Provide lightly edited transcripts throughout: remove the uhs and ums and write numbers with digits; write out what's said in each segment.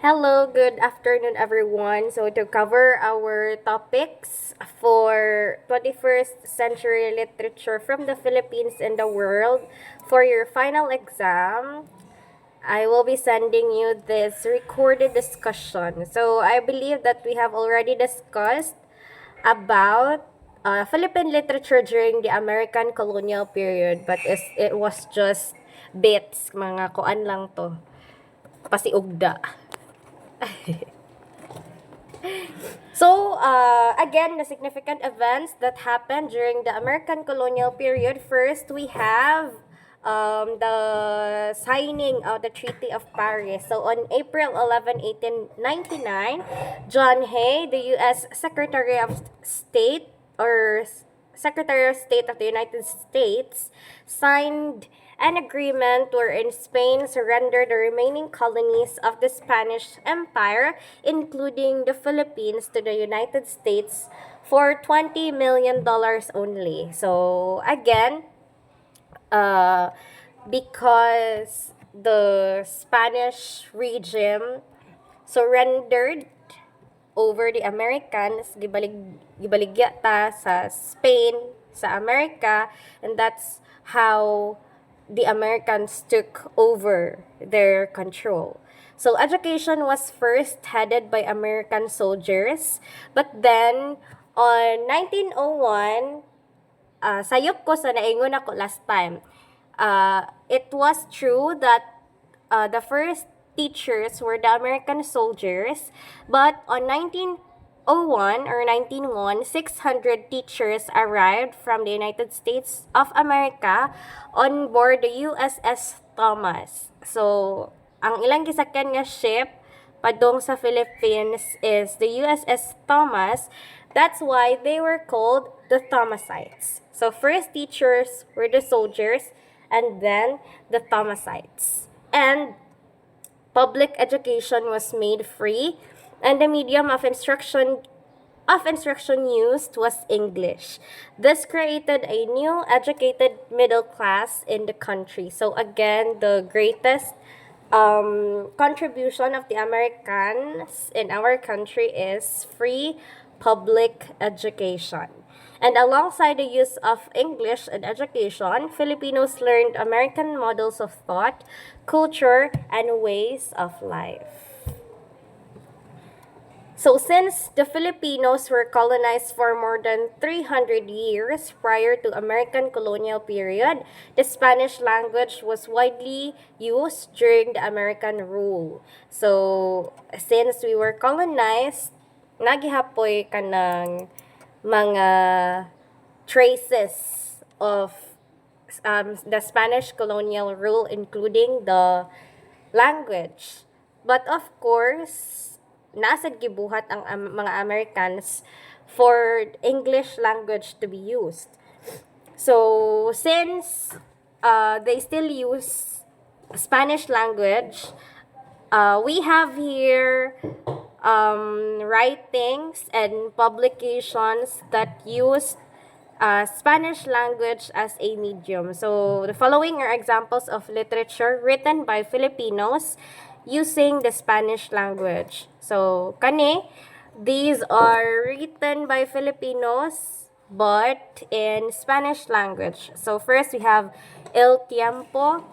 Hello, good afternoon, everyone. So, to cover our topics for 21st century literature from the Philippines and the world for your final exam, I will be sending you this recorded discussion. So, I believe that we have already discussed about Philippine literature during the American colonial period, but it was just bits, mga kuan lang to, pasiugda. So, again, the significant events that happened during the American colonial period. First, we have the signing of the Treaty of Paris. So, on April 11, 1899, John Hay, the U.S. Secretary of State or Secretary of State of the United States, signed an agreement wherein Spain surrendered the remaining colonies of the Spanish Empire, including the Philippines, to the United States for $20 million only. So, again, uh, because the Spanish regime surrendered over the Americans, gibaligya ta sa Spain, sa America, and that's how the Americans took over their control. So education was first headed by American soldiers, but then on 1901, sayop ko sa naingon ako last time, it was true that the first teachers were the American soldiers, but on 1901 or 1901, 600 teachers arrived from the United States of America on board the USS Thomas. So, ang ilang gisakyan nga ship padong sa Philippines is the USS Thomas. That's why they were called the Thomasites. So, first teachers were the soldiers, and then the Thomasites. And public education was made free, and the medium of instruction used was English. This created a new educated middle class in the country. So again, the greatest contribution of the Americans in our country is free public education. And alongside the use of English in education, Filipinos learned American models of thought, culture, and ways of life. So since the Filipinos were colonized for more than 300 years prior to American colonial period, the Spanish language was widely used during the American rule. So since we were colonized, nagihapoy ka ng mga traces of the Spanish colonial rule, including the language. But of course, nasad gibuhat ang mga Americans for English language to be used. So, since they still use Spanish language, we have here writings and publications that use Spanish language as a medium. So, the following are examples of literature written by Filipinos using the Spanish language. So, these are written by Filipinos but in Spanish language. So, first we have El Tiempo,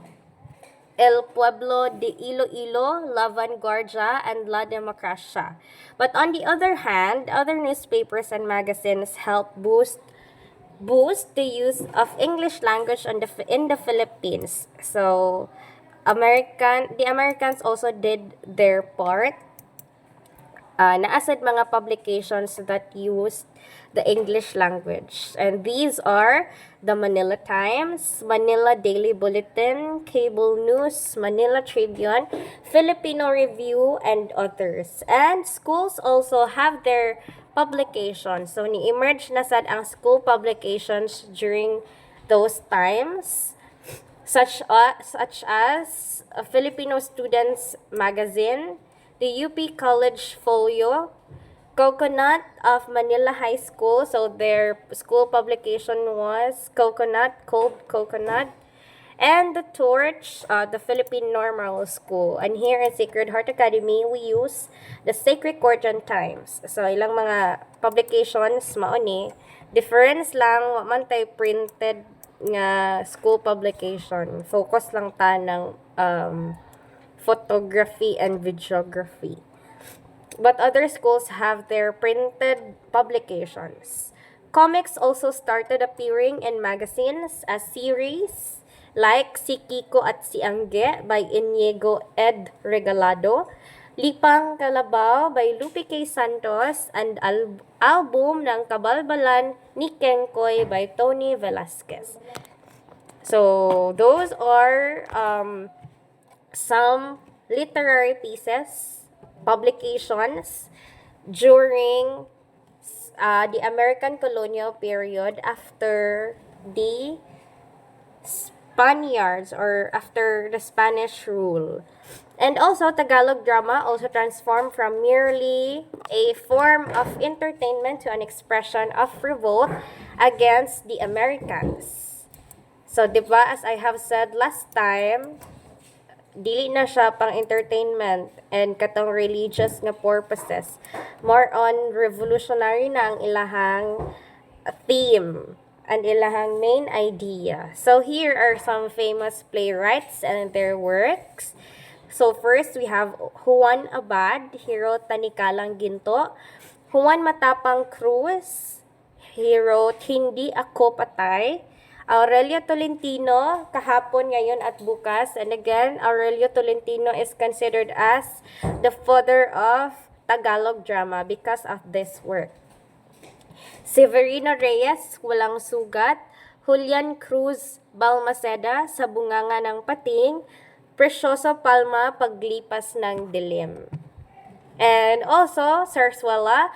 El Pueblo de Iloilo, La Vanguardia, and La Democracia. But on the other hand, other newspapers and magazines help boost the use of English language in the Philippines. So, the Americans also did their part. Naasad mga publications that used the English language. And these are the Manila Times, Manila Daily Bulletin, Cable News, Manila Tribune, Filipino Review, and others. And schools also have their publications. So, ni-emerge na sad ang school publications during those times, such as a Filipino Students Magazine, the UP College Folio, Coconut of Manila High School. So their school publication was Coconut, Cold Coconut. And the Torch, the Philippine Normal School. And here in Sacred Heart Academy, we use the Sacred Courtian Times. So, ilang mga publications, mauni. Difference lang, wa man tay printed nga school publication. Focus lang ta ng photography and videography. But other schools have their printed publications. Comics also started appearing in magazines as series like Si Kiko at Si Angge by Inigo Ed Regalado, Lipang Kalabaw by Lupi K. Santos, and album ng Kabalbalan ni Kengkoy by Tony Velasquez. So, those are some literary pieces, publications during the American colonial period after the Spaniards or after the Spanish rule. And also, Tagalog drama also transformed from merely a form of entertainment to an expression of revolt against the Americans. So, diba, as I have said last time, dili na siya pang entertainment and katong religious nga purposes. More on revolutionary na ang ilahang theme and ilahang main idea. So here are some famous playwrights and their works. So first we have Juan Abad, he wrote Tanikalang Ginto. Juan Matapang Cruz, he wrote Hindi Ako Patay. Aurelio Tolentino, kahapon, ngayon at bukas. And again, Aurelio Tolentino is considered as the father of Tagalog drama because of this work. Severino Reyes, Walang Sugat. Julian Cruz Balmaceda, Sa Bunganga ng Pating. Precioso Palma, Paglipas ng Dilim. And also, Sarsuela,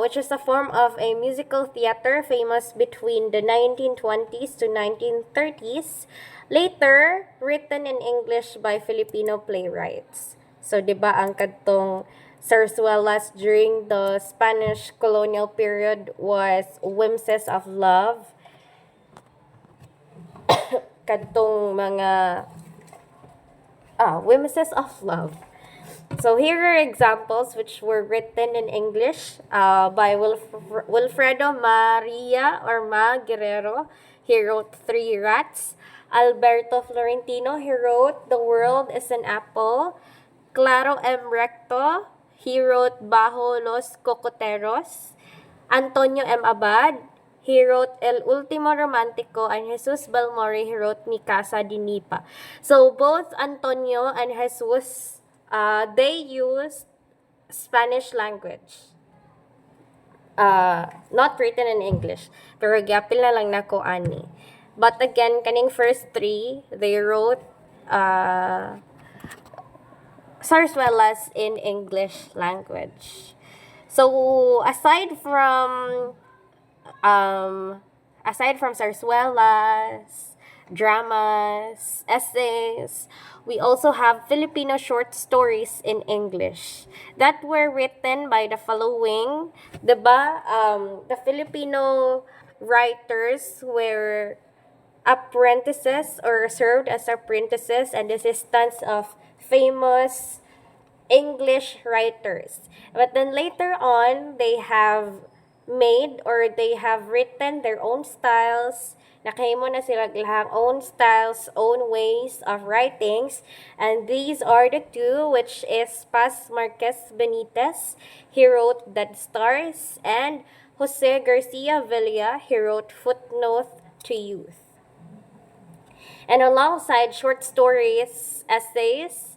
which is a form of a musical theater famous between the 1920s to 1930s, later written in English by Filipino playwrights. So, di ba ang kadtong Sarsuelas during the Spanish colonial period was Whimsies of Love. Kadtong mga Whimsies of Love. So here are examples which were written in English by Wilfredo Maria or Ma Guerrero. He wrote Three Rats. Alberto Florentino, he wrote The World is an Apple. Claro M. Recto, he wrote Bajo los Cocoteros. Antonio M. Abad, he wrote El Ultimo Romantico, and Jesus Balmori, he wrote Mi Casa de Nipa. So both Antonio and Jesus, they used Spanish language. Not written in English. Pero gyapil na lang nako ani. But again, kaning first three, they wrote Sarsuelas in English language. So aside from Sarsuelas, dramas, essays, we also have Filipino short stories in English that were written by the following. Diba? The Filipino writers were apprentices or served as apprentices and assistants of famous English writers. But then later on, they have made or they have written their own styles. Nakahimo na sila lahang own styles, own ways of writings. And these are the two, which is Paz Marquez Benitez, he wrote Dead Stars, and Jose Garcia Villa, he wrote Footnote to Youth. And alongside short stories, essays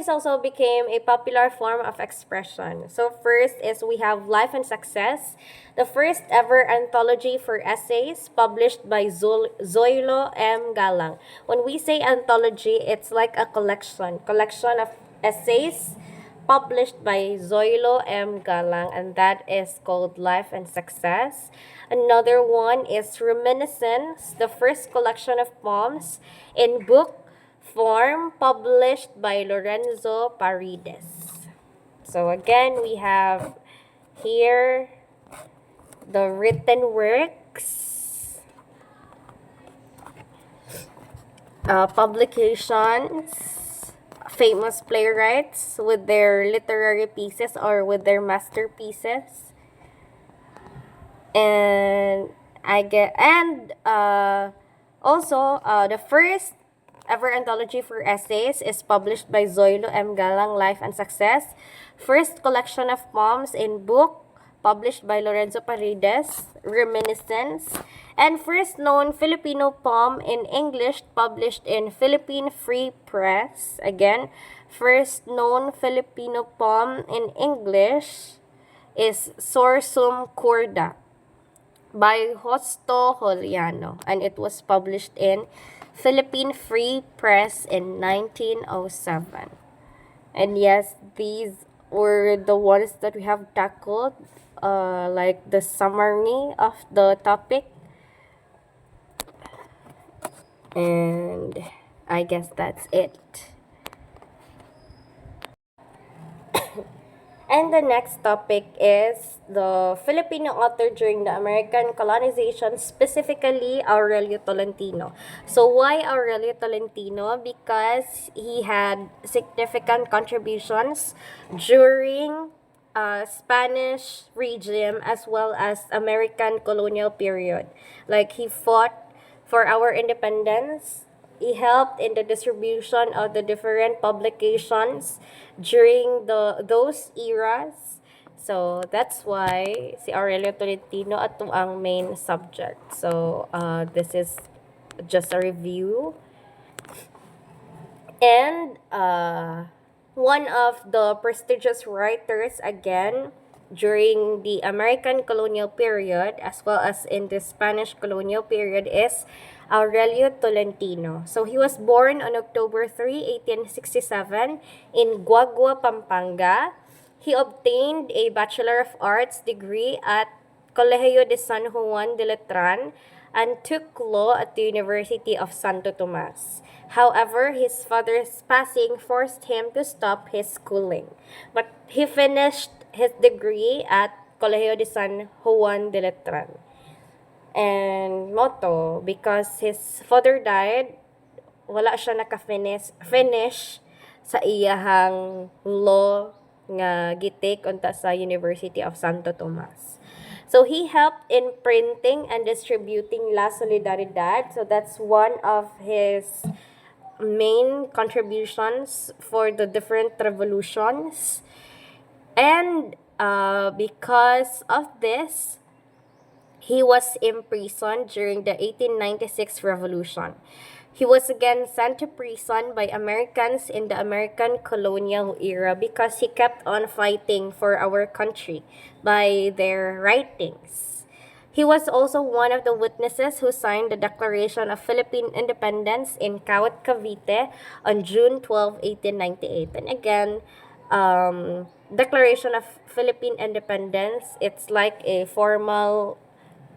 also became a popular form of expression. So first is we have Life and Success, the first ever anthology for essays published by Zoilo M. Galang. When we say anthology, it's like a collection of essays published by Zoilo M. Galang, and that is called Life and Success. Another one is Reminiscence, the first collection of poems in book form published by Lorenzo Paredes. So again, we have here the written works. publications, famous playwrights with their literary pieces or with their masterpieces. And also the first ever anthology for essays is published by Zoilo M. Galang, Life and Success. First collection of poems in book published by Lorenzo Paredes, Reminiscence. And first known Filipino poem in English published in Philippine Free Press. Again, first known Filipino poem in English is Sorsum Corda by Hosto Holiano, and it was published in Philippine Free Press in 1907. And yes, these were the ones that we have tackled, like the summary of the topic. And I guess that's it. And the next topic is the Filipino author during the American colonization, specifically Aurelio Tolentino. So why Aurelio Tolentino? Because he had significant contributions during Spanish regime as well as American colonial period. Like he fought for our independence. He helped in the distribution of the different publications during those eras. So that's why si Aurelio Tolentino ato ang main subject. So this is just a review. And one of the prestigious writers again during the American colonial period as well as in the Spanish colonial period is Aurelio Tolentino. So he was born on October 3, 1867 in Guagua, Pampanga. He obtained a Bachelor of Arts degree at Colegio de San Juan de Letran and took law at the University of Santo Tomas. However, his father's passing forced him to stop his schooling. But he finished his degree at Colegio de San Juan de Letran. And moto, because his father died, wala siya finish sa iyahang law nga gitake unta sa University of Santo Tomas. So he helped in printing and distributing La Solidaridad. So that's one of his main contributions for the different revolutions. And because of this, he was imprisoned during the 1896 revolution. He was again sent to prison by Americans in the American colonial era because he kept on fighting for our country by their writings. He was also one of the witnesses who signed the Declaration of Philippine Independence in Kawit, Cavite on June 12, 1898. And again, Declaration of Philippine Independence, it's like a formal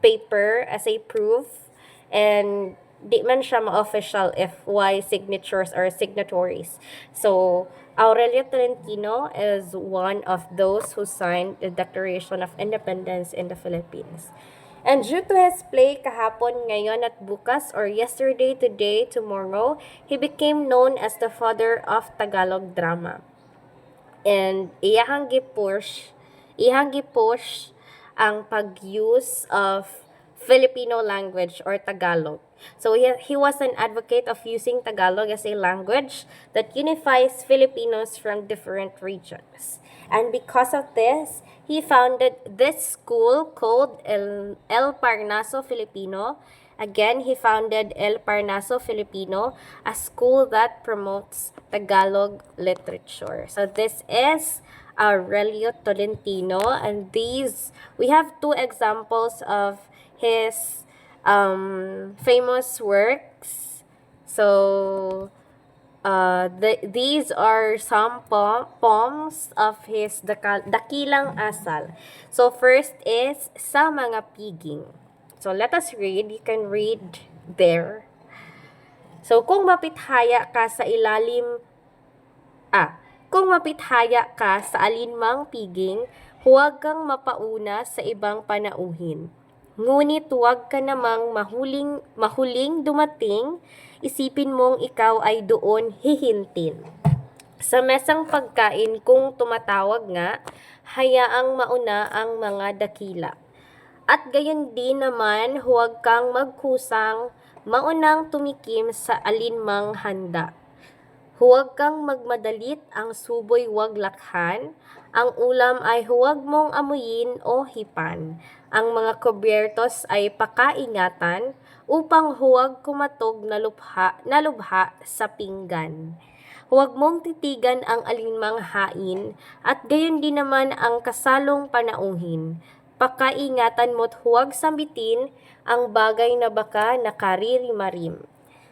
paper as a proof, and di man siya ma-official if why signatures or signatories. So, Aurelio Tolentino is one of those who signed the Declaration of Independence in the Philippines. And due to his play kahapon, ngayon at bukas, or yesterday, today, tomorrow, he became known as the father of Tagalog drama. And iyahang gipush ang pag-use of Filipino language or Tagalog. So he was an advocate of using Tagalog as a language that unifies Filipinos from different regions. And because of this, he founded this school called El Parnaso Filipino. Again, he founded El Parnaso Filipino, a school that promotes Tagalog literature. So this is Aurelio Tolentino, and we have two examples of his famous works. So these are some poems of his Dakilang Asal. So first is Sa Mga Piging. So let us read. You can read there. So kung mapithaya ka sa alinmang piging, huwag kang mapauna sa ibang panauhin. Ngunit huwag ka namang mahuling dumating, isipin mong ikaw ay doon hihintin. Sa mesang pagkain kung tumatawag nga, hayaang mauna ang mga dakila. At gayon din naman, huwag kang magkusang maunang tumikim sa alinmang handa. Huwag kang magmadalit, ang suboy huwag lakhan, ang ulam ay huwag mong amuyin o hipan. Ang mga kubyertos ay pakaingatan upang huwag kumatog na lubha sa pinggan. Huwag mong titigan ang alinmang hain at gayon din naman ang kasalong panauhin. Pakaingatan mo't huwag sambitin ang bagay na baka nakaririmarim.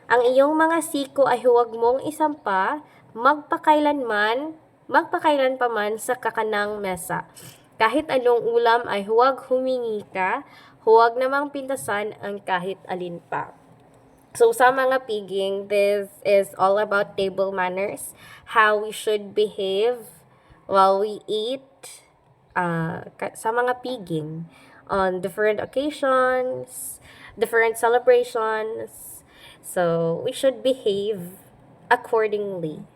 Ang iyong mga siko ay huwag mong isampa, magpakailan pa man sa kakanang mesa. Kahit anong ulam ay huwag humingi ka, huwag namang pintasan ang kahit alin pa. So, sa mga piging, this is all about table manners, how we should behave while we eat sa mga piging on different occasions, different celebrations. So, we should behave accordingly.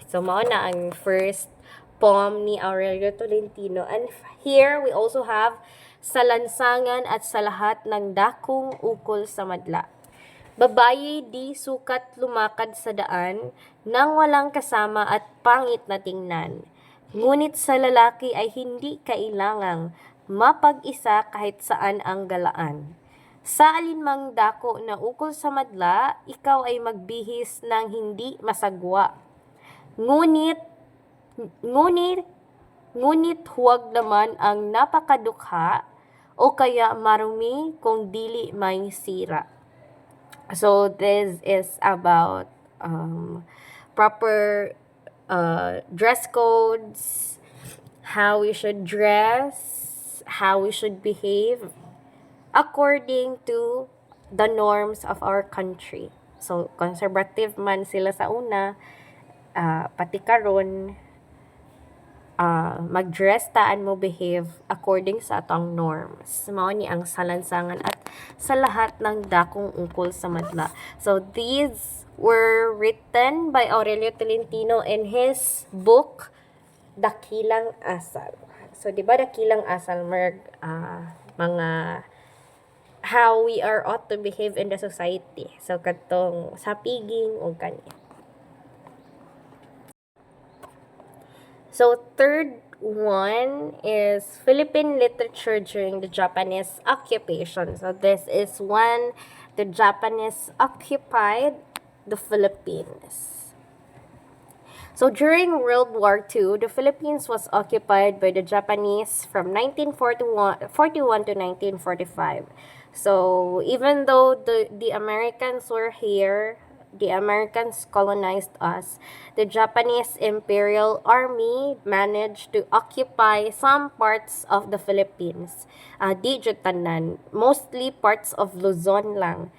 So, mao na ang first poem ni Aurelio Tolentino. And here, we also have sa lansangan at sa lahat ng dakong ukol sa madla. Babae di sukat lumakad sa daan nang walang kasama at pangit na tingnan. Ngunit sa lalaki ay hindi kailangang mapag-isa kahit saan ang galaan. Sa alinmang dako na ukol sa madla, ikaw ay magbihis ng hindi masagwa. Ngunit huwag naman ang napakadukha o kaya marumi kung dili may sira. So this is about proper dress codes, how we should dress, how we should behave according to the norms of our country. So conservative man sila sa una, pati karon mag-dress taan mo behave according sa atong norms. Mao ni ang salansangan at sa lahat ng dakong ungkol sa madla. So these were written by Aurelio Tolentino in his book Dakilang Asal. So di ba Dakilang Asal mga how we are ought to behave in the society. So katong sa piging o kanya. So, third one is Philippine literature during the Japanese occupation. So, this is when the Japanese occupied the Philippines. So, during World War II, the Philippines was occupied by the Japanese from 1941 to 1945. So, even though the Americans were here, the Americans colonized us, the Japanese Imperial Army managed to occupy some parts of the Philippines. Di jud tanan, mostly parts of Luzon lang.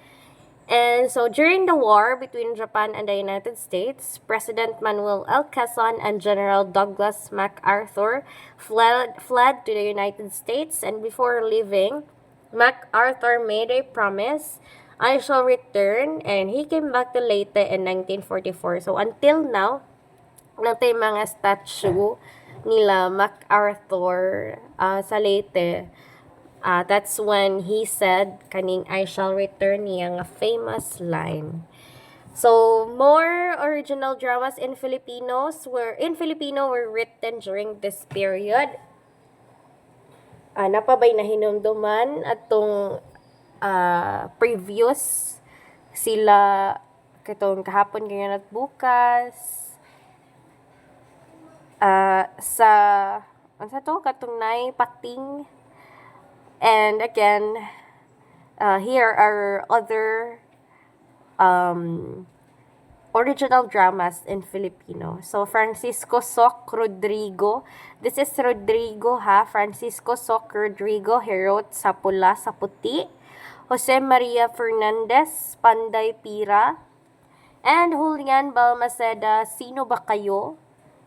And so during the war between Japan and the United States, President Manuel L. Quezon and General Douglas MacArthur fled to the United States, and before leaving, MacArthur made a promise: I shall return, and he came back to Leyte in 1944. So until now, natay mga statue nila MacArthur sa Leyte. That's when he said kaning I shall return niyang famous line. So more original dramas in Filipino were written during this period. Napabay na hinumduman atong previous sila katong kahapon ngayon at bukas sa katong nay pating, and again here are other original dramas in Filipino. So Francisco Soc Rodrigo, this is Rodrigo Francisco Soc Rodrigo, he wrote Sa Pula sa Puti. Jose Maria Fernandez, Panday Pira, and Julian Balmaceda, Sino Ba Kayo?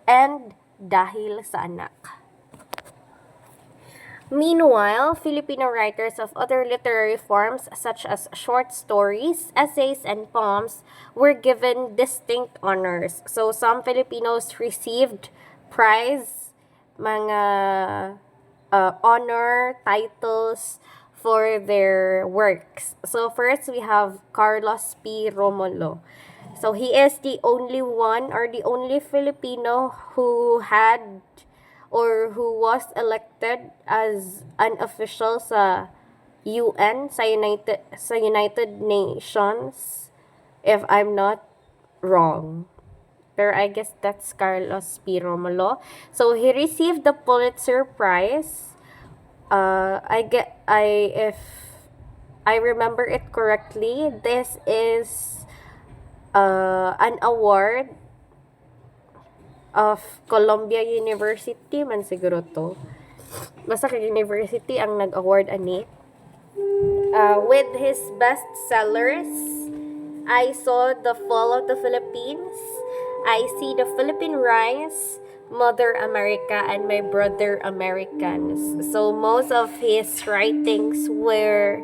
And Dahil sa Anak. Meanwhile, Filipino writers of other literary forms such as short stories, essays, and poems were given distinct honors. So some Filipinos received prize, mga honor titles for their works. So first we have Carlos P. Romulo. So he is the only one or the only Filipino who had or who was elected as an official sa UN, sa United Nations, if I'm not wrong. Pero I guess that's Carlos P. Romulo. So he received the Pulitzer Prize. If I remember it correctly, this is an award of Columbia University man siguro to. Basta kay university ang nag-award ani. With his bestsellers, I saw The Fall of the Philippines, I See the Philippine Rise, Mother America, and My Brother Americans. So most of his writings were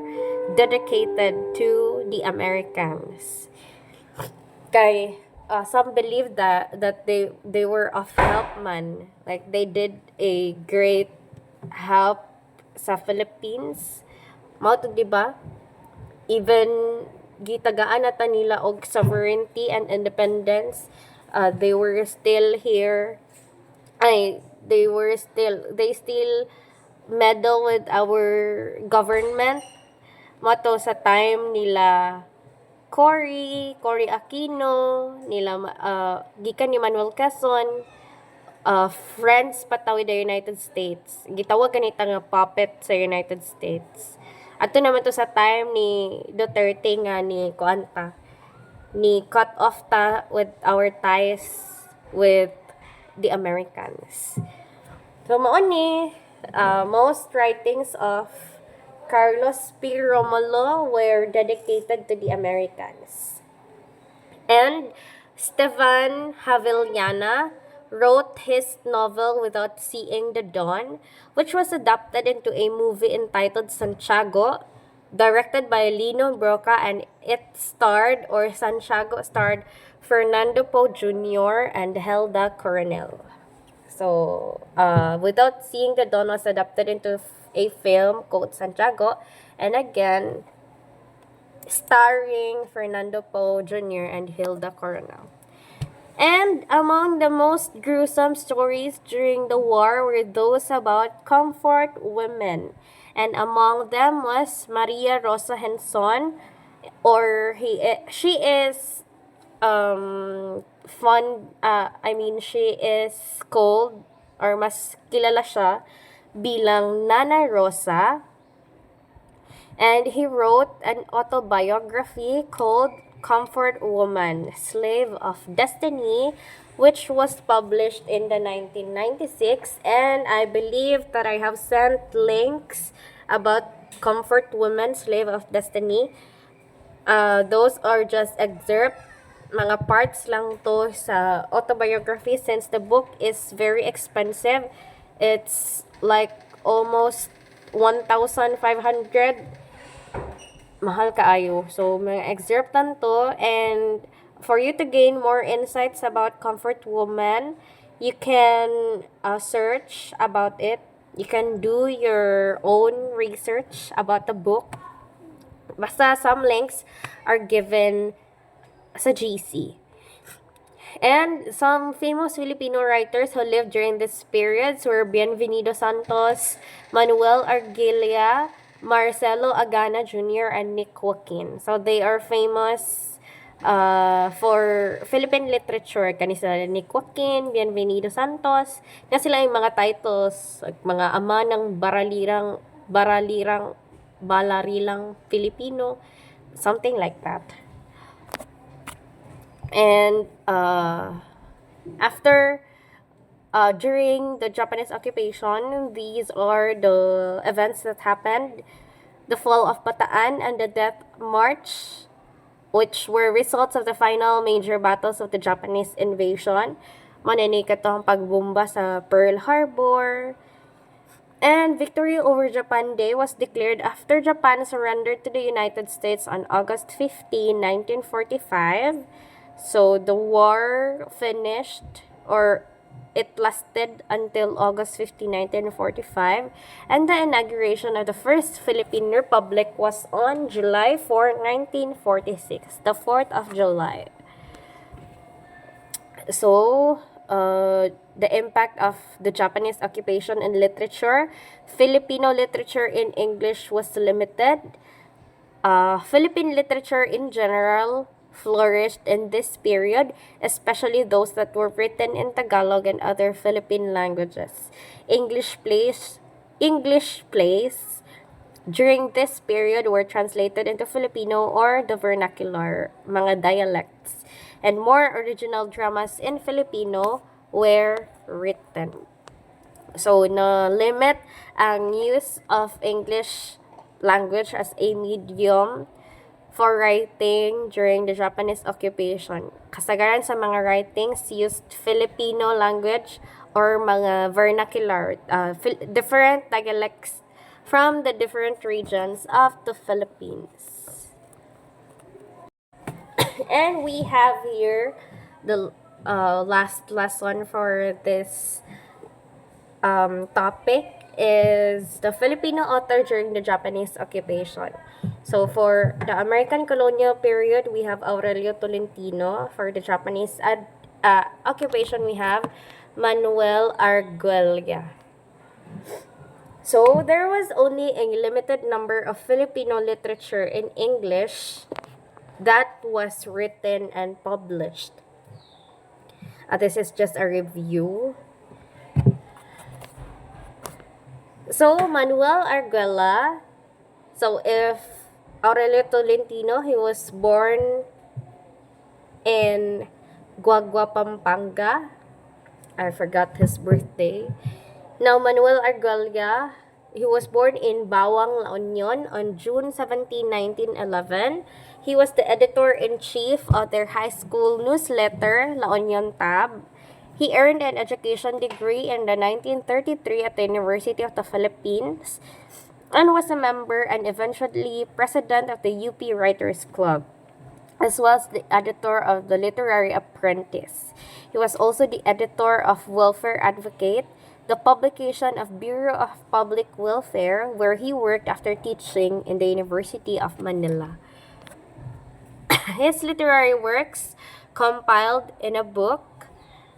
dedicated to the Americans. Kay some believe that they were of help man, like they did a great help sa Philippines. Mao to, di ba? Even gitagaan nata nila og sovereignty and independence, they were still here. They still meddle with our government. Mato sa time nila Cory Aquino, nila gikan ni Manuel Quezon, friends patawid the United States. Gitawag ganita nga puppet sa United States. Ato naman to sa time ni Duterte nga ni kuanta, ni cut off ta with our ties with the Americans. So mao ni most writings of Carlos P. Romulo were dedicated to the Americans. And Stefan Havillana wrote his novel Without Seeing the Dawn, which was adapted into a movie entitled Santiago, directed by Lino Broca, and Santiago starred Fernando Poe Jr. and Helda Coronel. So, Without Seeing the Dawn was adapted into a film called Santiago, and again, starring Fernando Poe Jr. and Hilda Coronel. And among the most gruesome stories during the war were those about comfort women. And among them was Maria Rosa Henson, she is she is called, or mas kilala siya bilang Nana Rosa, and he wrote an autobiography called Comfort Woman, Slave of Destiny, which was published in the 1996, and I believe that I have sent links about Comfort Woman, Slave of Destiny. Those are just excerpt, mga parts lang to sa autobiography, since the book is very expensive. It's like almost 1,500. Mahal kaayo. So, mga excerpt lang to. And for you to gain more insights about Comfort Woman, you can search about it. You can do your own research about the book. Basta some links are given sa GC. And some famous Filipino writers who lived during this periods were Bienvenido Santos, Manuel Argilia, Marcelo Agana Jr., and Nick Joaquin. So they are famous for Philippine literature. Kani sila Nick Joaquin, Bienvenido Santos. Na sila yung mga titles, mga ama ng balarilang Filipino, something like that. And during the Japanese occupation, these are the events that happened: the fall of Bataan and the Death March, which were results of the final major battles of the Japanese invasion. Maninikat ang pagbomba sa Pearl Harbor. And victory over Japan Day was declared after Japan surrendered to the United States on August 15, 1945. So the war finished, or it lasted until August 15, 1945, and the inauguration of the first Philippine Republic was on July 4, 1946, the 4th of July. So, the impact of the Japanese occupation in literature, Filipino literature in English was limited. Philippine literature in general flourished in this period, especially those that were written in Tagalog and other Philippine languages. English plays during this period were translated into Filipino or the vernacular, mga dialects, and more original dramas in Filipino were written. So, na-limit ang use of English language as a medium for writing during the Japanese occupation. Kasagaran sa mga writings used Filipino language or mga vernacular, different dialects from the different regions of the Philippines. And we have here the last lesson for this topic is the Filipino author during the Japanese occupation. So for the American colonial period, we have Aurelio Tolentino. For the Japanese occupation, we have Manuel Arguello. So there was only a limited number of Filipino literature in English that was written and published. This is just a review. So, Manuel Arguello. So, if Aurelio Tolentino, he was born in Guagua, Pampanga. I forgot his birthday. Now, Manuel Arguello, he was born in Bawang, La Union on June 17, 1911. He was the editor-in-chief of their high school newsletter, La Union Tab. He earned an education degree in the 1933 at the University of the Philippines and was a member and eventually president of the UP Writers Club, as well as the editor of the Literary Apprentice. He was also the editor of Welfare Advocate, the publication of Bureau of Public Welfare, where he worked after teaching in the University of Manila. His literary works compiled in a book,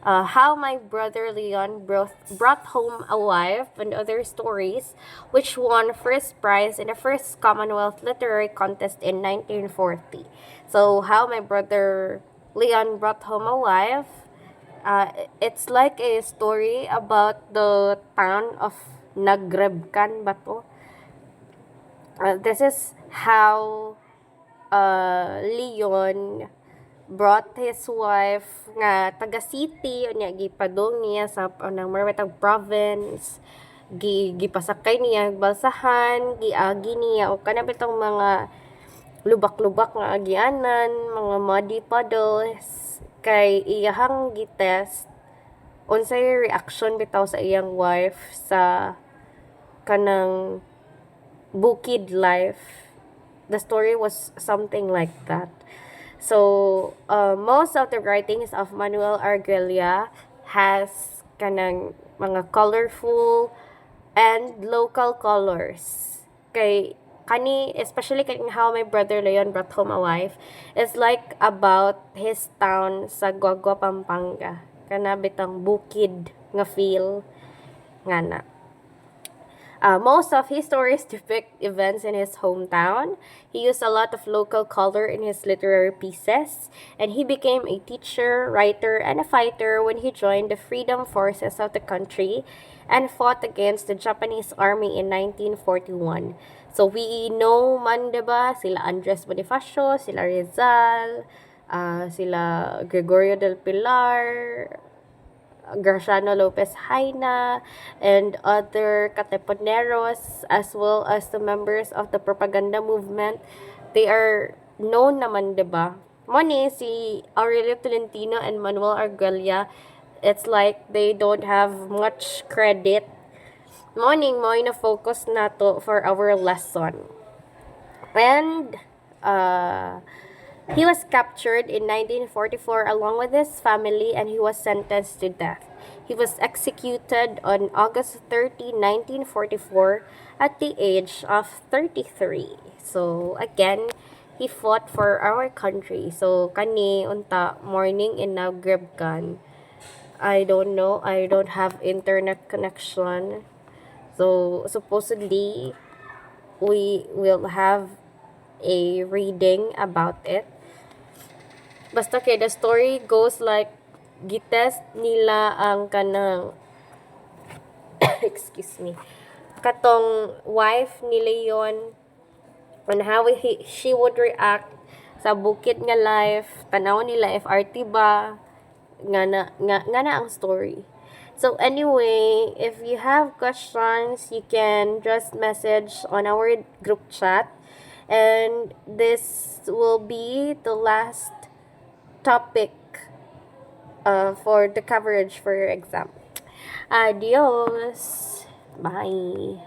How My Brother Leon Brought Home a Wife and Other Stories, which won first prize in the first Commonwealth Literary Contest in 1940. So, How My Brother Leon Brought Home a Wife, it's like a story about the town of Nagrebkan ba to? This is how Leon brought his wife nga taga city unya gipadong niya sa anang marawetag province, gipasakay niya balsahan, giagi niya o kana bitong mga lubak-lubak nga agianan, mga muddy puddles, kay iyahang gitest unsay reaction bitaw sa iyang wife sa kanang bukid life. The story was something like that. So, most of the writings of Manuel Arguello has kanang mga colorful and local colors. Kay kani, especially kay How My Brother Leon Brought Home a Wife, is like about his town sa Guagua, Pampanga. Kana bitang bukid nga feel nga na. Most of his stories depict events in his hometown. He used a lot of local color in his literary pieces, and he became a teacher, writer, and a fighter when he joined the freedom forces of the country and fought against the Japanese army in 1941. So we know man, diba, sila Andres Bonifacio, sila Rizal, sila Gregorio del Pilar, Graciano Lopez Haina, and other Katipuneros, as well as the members of the propaganda movement. They are known naman, diba? Moni, si Aurelio Tolentino and Manuel Arguello, it's like they don't have much credit Morning mo na focus nato for our lesson. And he was captured in 1944 along with his family, and he was sentenced to death. He was executed on August 30, 1944 at the age of 33. So again, he fought for our country. So kani unta morning inaugurab kan. I don't know. I don't have internet connection. So supposedly we will have a reading about it. Basta kay the story goes like gitest nila ang kanang excuse me, katong wife ni Leon on how she would react sa bukid nga life, tanaw nila FRT ba, nga na ang story. So anyway, if you have questions, you can just message on our group chat. And this will be the last topic for the coverage for your exam. Adios. Bye.